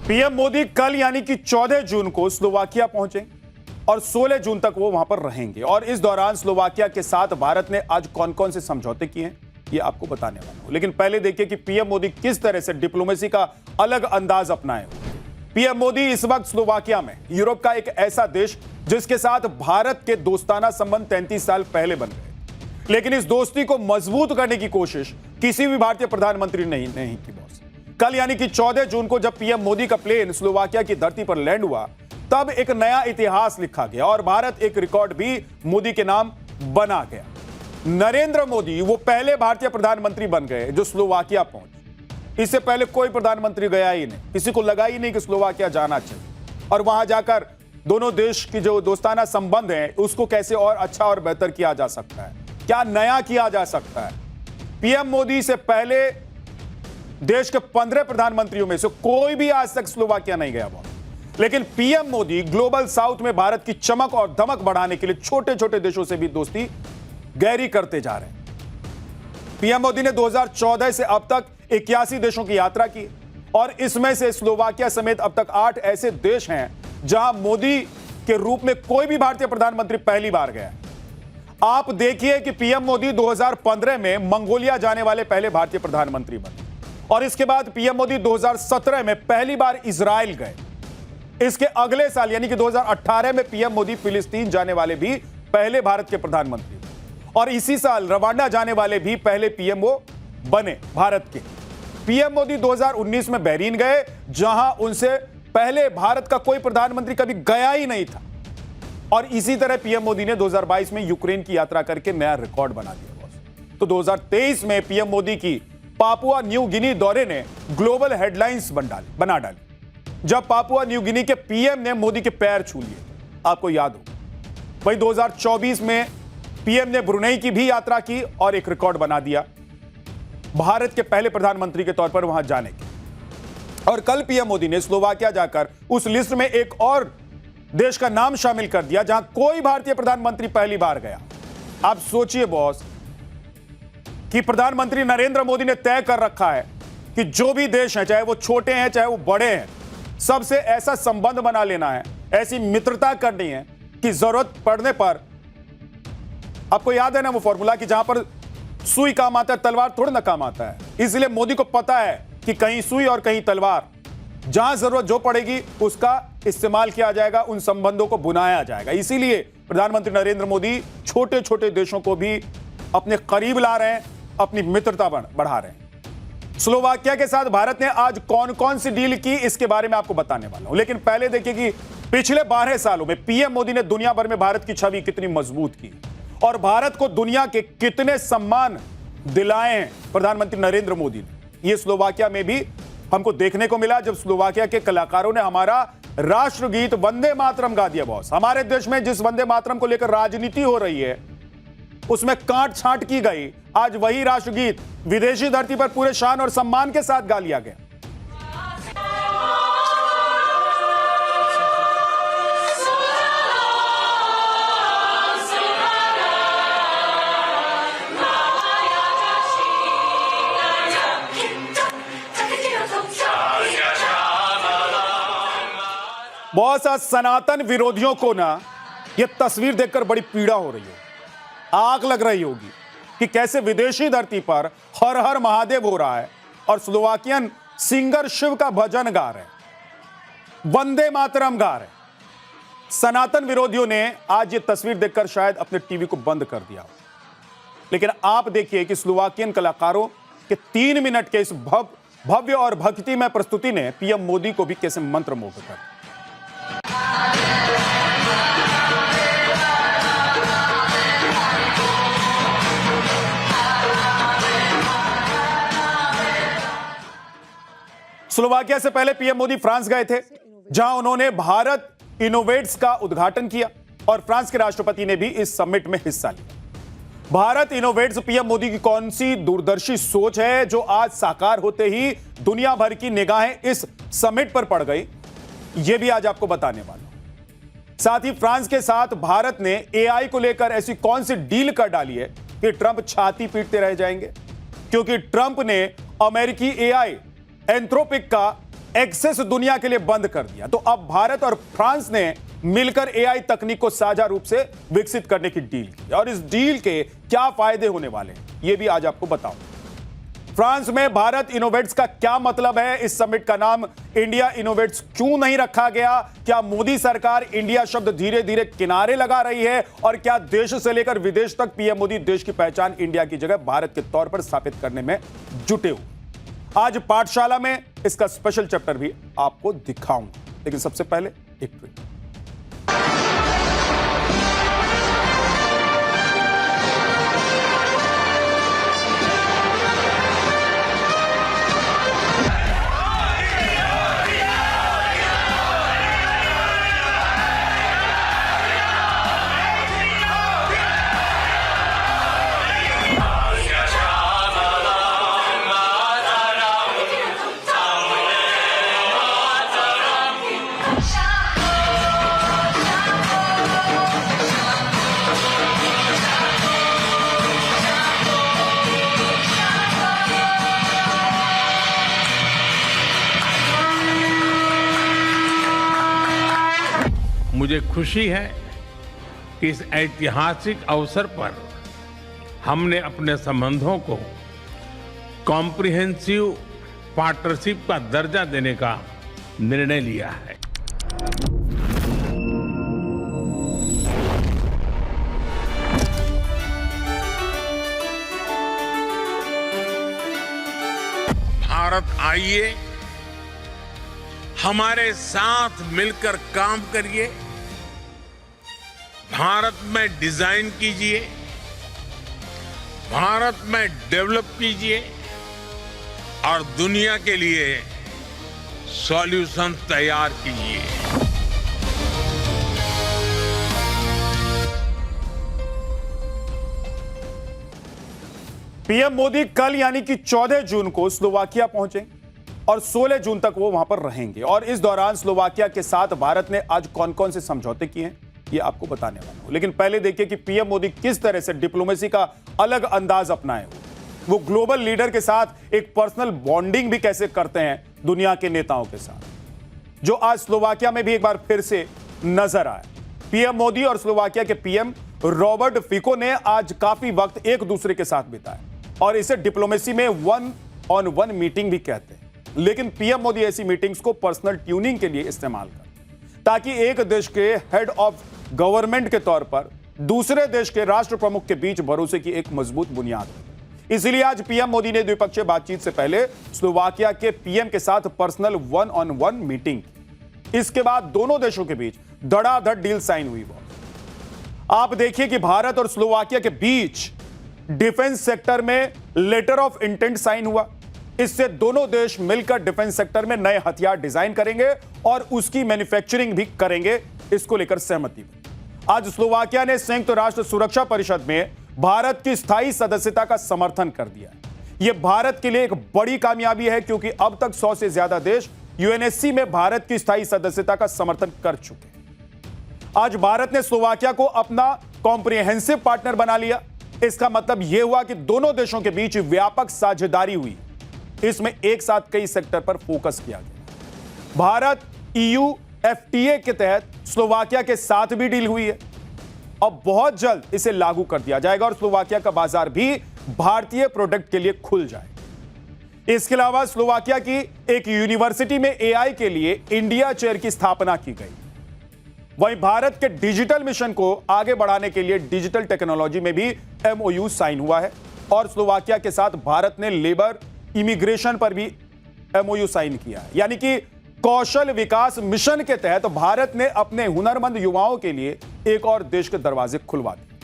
PM Modi कल यानी कि 14 जून को स्लोवाकिया पहुंचेंगे और 16 जून तक वो वहां पर रहेंगे। और इस दौरान स्लोवाकिया के साथ भारत ने आज कौन कौन से समझौते किए हैं ये आपको बताने वाला हूं। लेकिन पहले देखिए कि पीएम मोदी किस तरह से डिप्लोमेसी का अलग अंदाज अपनाए। पीएम मोदी इस वक्त स्लोवाकिया में, यूरोप का एक ऐसा देश जिसके साथ भारत के दोस्ताना संबंध 33 साल पहले बन गए, लेकिन इस दोस्ती को मजबूत करने की कोशिश किसी भी भारतीय प्रधानमंत्री ने नहीं की। बॉस, कल यानी कि 14 जून को जब पीएम मोदी का प्लेन स्लोवाकिया की धरती पर लैंड हुआ, तब एक नया इतिहास लिखा गया और भारत एक रिकॉर्ड भी मोदी के नाम बना गया। नरेंद्र मोदी वो पहले भारतीय प्रधानमंत्री बन गए जो स्लोवाकिया पहुंचे। इससे पहले कोई प्रधानमंत्री गया ही नहीं, किसी को लगा ही नहीं कि स्लोवाकिया जाना चाहिए और वहां जाकर दोनों देश की जो दोस्ताना संबंध है उसको कैसे और अच्छा और बेहतर किया जा सकता है, क्या नया किया जा सकता है। पीएम मोदी से पहले देश के 15 प्रधानमंत्रियों में से कोई भी आज तक स्लोवाकिया नहीं गया। लेकिन पीएम मोदी ग्लोबल साउथ में भारत की चमक और धमक बढ़ाने के लिए छोटे छोटे देशों से भी दोस्ती गहरी करते जा रहे हैं। पीएम मोदी ने 2014 से अब तक 81 देशों की यात्रा की और इसमें से स्लोवाकिया समेत अब तक 8 ऐसे देश हैं जहां मोदी के रूप में कोई भी भारतीय प्रधानमंत्री पहली बार गया। आप देखिए कि पीएम मोदी 2015 में मंगोलिया जाने वाले पहले भारतीय प्रधानमंत्री बने और इसके बाद पीएम मोदी 2017 में पहली बार इजराइल गए। इसके अगले साल यानी कि 2018 में पीएम मोदी फिलिस्तीन जाने वाले भी पहले भारत के प्रधानमंत्री और इसी साल रवांडा जाने वाले भी पहले पीएम वो बने भारत के। पीएम मोदी 2019 में बहरीन गए जहां उनसे पहले भारत का कोई प्रधानमंत्री कभी गया ही नहीं था और इसी तरह पीएम मोदी ने 2022 में यूक्रेन की यात्रा करके नया रिकॉर्ड बना दिया। तो 2023 में पीएम मोदी की पापुआ न्यू गिनी दौरे ने ग्लोबल हेडलाइंस बना डाली जब पापुआ न्यू गिनी के पीएम ने मोदी के पैर छू लिए, आपको याद हो। वहीं 2024 में पीएम ने ब्रुनेई की भी यात्रा की और एक रिकॉर्ड बना दिया भारत के पहले प्रधानमंत्री के तौर पर वहां जाने की। और कल पीएम मोदी ने स्लोवाकिया जाकर उस लिस्ट में एक और देश का नाम शामिल कर दिया जहां कोई भारतीय प्रधानमंत्री पहली बार गया। आप सोचिए बॉस कि प्रधानमंत्री नरेंद्र मोदी ने तय कर रखा है कि जो भी देश हैं, चाहे वो छोटे हैं चाहे वो बड़े हैं, सबसे ऐसा संबंध बना लेना है, ऐसी मित्रता करनी है कि जरूरत पड़ने पर, आपको याद है ना वो फॉर्मूला कि जहां पर सुई काम आता है तलवार थोड़ा ना काम आता है। इसलिए मोदी को पता है कि कहीं सुई और कहीं तलवार, जहां जरूरत जो पड़ेगी उसका इस्तेमाल किया जाएगा, उन संबंधों को बुनाया जाएगा। इसीलिए प्रधानमंत्री नरेंद्र मोदी छोटे छोटे देशों को भी अपने करीब ला रहे हैं, अपनी मित्रता बढ़ा रहे हैं। स्लोवाकिया के साथ भारत ने आज कौन कौन सी डील की इसके बारे में आपको बताने वाला हूं। लेकिन पहले देखिए कि पिछले 12 सालों में पीएम मोदी ने दुनिया भर में भारत की छवि कितनी मजबूत की और भारत को दुनिया के कितने सम्मान दिलाए हैं प्रधानमंत्री नरेंद्र मोदी ने। यह स्लोवाकिया में भी हमको देखने को मिला जब स्लोवाकिया के कलाकारों ने हमारा राष्ट्रगीत वंदे मातरम गा दिया। बॉस, हमारे देश में जिस वंदे मातरम को लेकर राजनीति हो रही है उसमें काट छांट की गई, आज वही राष्ट्रगीत विदेशी धरती पर पूरे शान और सम्मान के साथ गा लिया गया। बहुत सा सनातन विरोधियों को ना यह तस्वीर देखकर बड़ी पीड़ा हो रही है, आग लग रही होगी कि कैसे विदेशी धरती पर हर हर महादेव हो रहा है और स्लोवाकियन सिंगर शिव का भजन गा रहे हैं, वंदे मातरम गा रहे हैं। सनातन विरोधियों ने आज ये तस्वीर देखकर शायद अपने टीवी को बंद कर दिया। लेकिन आप देखिए कि स्लोवाकियन कलाकारों के 3 मिनट के इस भव्य और भक्तिमय प्रस्तुति ने पीएम मोदी को भी कैसे मंत्रमुग्ध कर दिया। स्लोवाकिया से पहले पीएम मोदी फ्रांस गए थे जहां उन्होंने भारत इनोवेट्स का उद्घाटन किया और फ्रांस के राष्ट्रपति ने भी इस समिट में हिस्सा लिया। भारत इनोवेट्स पीएम मोदी की कौन सी दूरदर्शी सोच है जो आज साकार होते ही दुनिया भर की निगाहें इस समिट पर पड़ गई, यह भी आज आपको बताने वाला हूं। साथ ही फ्रांस के साथ भारत ने एआई को लेकर ऐसी कौन सी डील कर डाली है कि ट्रंप छाती पीटते रह जाएंगे, क्योंकि ट्रंप ने अमेरिकी एआई एंथ्रोपिक का एक्सेस दुनिया के लिए बंद कर दिया। तो अब भारत और फ्रांस ने मिलकर एआई तकनीक को साझा रूप से विकसित करने की डील की और इस डील के क्या फायदे होने वाले हैं यह भी आज आपको बताऊं। फ्रांस में भारत इनोवेट्स का क्या मतलब है, इस समिट का नाम इंडिया इनोवेट्स क्यों नहीं रखा गया, क्या मोदी सरकार इंडिया शब्द धीरे धीरे किनारे लगा रही है और क्या देश से लेकर विदेश तक पीएम मोदी देश की पहचान इंडिया की जगह भारत के तौर पर स्थापित करने में जुटे हुए। आज पाठशाला में इसका स्पेशल चैप्टर भी आपको दिखाऊंगा, लेकिन सबसे पहले एक ट्वीट। मुझे खुशी है कि इस ऐतिहासिक अवसर पर हमने अपने संबंधों को कॉम्प्रिहेंसिव पार्टनरशिप का दर्जा देने का निर्णय लिया है। भारत आइए, हमारे साथ मिलकर काम करिए, भारत में डिजाइन कीजिए, भारत में डेवलप कीजिए और दुनिया के लिए सॉल्यूशन तैयार कीजिए। पीएम मोदी कल यानी कि 14 जून को स्लोवाकिया पहुंचे और 16 जून तक वो वहां पर रहेंगे और इस दौरान स्लोवाकिया के साथ भारत ने आज कौन कौन से समझौते किए हैं ये आपको बताने वाला हूं। लेकिन पहले देखिए कि पीएम मोदी किस तरह से डिप्लोमेसी का अलग अंदाज अपनाए हुए, वो ग्लोबल लीडर के साथ एक पर्सनल बॉन्डिंग भी कैसे करते हैं दुनिया के नेताओं के साथ, जो आज स्लोवाकिया में भी एक बार फिर से नजर आए। पीएम मोदी और स्लोवाकिया के पीएम रॉबर्ट फिको ने आज काफी वक्त एक दूसरे के साथ बिताया और इसे डिप्लोमेसी में 1-on-1 मीटिंग भी कहते हैं। लेकिन पीएम मोदी ऐसी मीटिंग्स को पर्सनल ट्यूनिंग के लिए इस्तेमाल करते ताकि एक देश के हेड ऑफ गवर्नमेंट के तौर पर दूसरे देश के राष्ट्र प्रमुख के बीच भरोसे की एक मजबूत बुनियाद है। इसलिए आज पीएम मोदी ने द्विपक्षीय बातचीत से पहले स्लोवाकिया के पीएम के साथ पर्सनल 1-on-1 मीटिंग की। इसके बाद दोनों देशों के बीच धड़ाधड़ डील साइन हुई। आप देखिए कि भारत और स्लोवाकिया के बीच डिफेंस सेक्टर में लेटर ऑफ इंटेंट साइन हुआ। इससे दोनों देश मिलकर डिफेंस सेक्टर में नए हथियार डिजाइन करेंगे और उसकी मैन्युफैक्चरिंग भी करेंगे, इसको लेकर सहमति हुई। आज स्लोवाकिया ने संयुक्त राष्ट्र सुरक्षा परिषद में भारत की स्थायी सदस्यता का समर्थन कर दिया है। यह भारत के लिए एक बड़ी कामयाबी है क्योंकि अब तक 100 से ज्यादा देश यूएनएससी में भारत की स्थायी सदस्यता का समर्थन कर चुके हैं। आज भारत ने स्लोवाकिया को अपना कॉम्प्रिहेंसिव पार्टनर बना लिया। इसका मतलब यह हुआ कि दोनों देशों के बीच व्यापक साझेदारी हुई। इसमें एक साथ कई सेक्टर पर फोकस किया गया। भारत ईयू एफटीए के तहत स्लोवाकिया के साथ भी डील हुई है। अब बहुत जल्द इसे लागू कर दिया जाएगा और स्लोवाकिया का बाजार भी भारतीय प्रोडक्ट के लिए खुल जाएगा। इसके अलावा स्लोवाकिया की एक यूनिवर्सिटी में एआई के लिए इंडिया चेयर की स्थापना की गई। वहीं भारत के डिजिटल मिशन को आगे बढ़ाने के लिए डिजिटल टेक्नोलॉजी में भी एमओयू साइन हुआ है और स्लोवाकिया के साथ भारत ने लेबर इमिग्रेशन पर भी एमओयू साइन किया है। यानी कि कौशल विकास मिशन के तहत भारत ने अपने हुनरमंद युवाओं के लिए एक और देश के दरवाजे खुलवा दिए।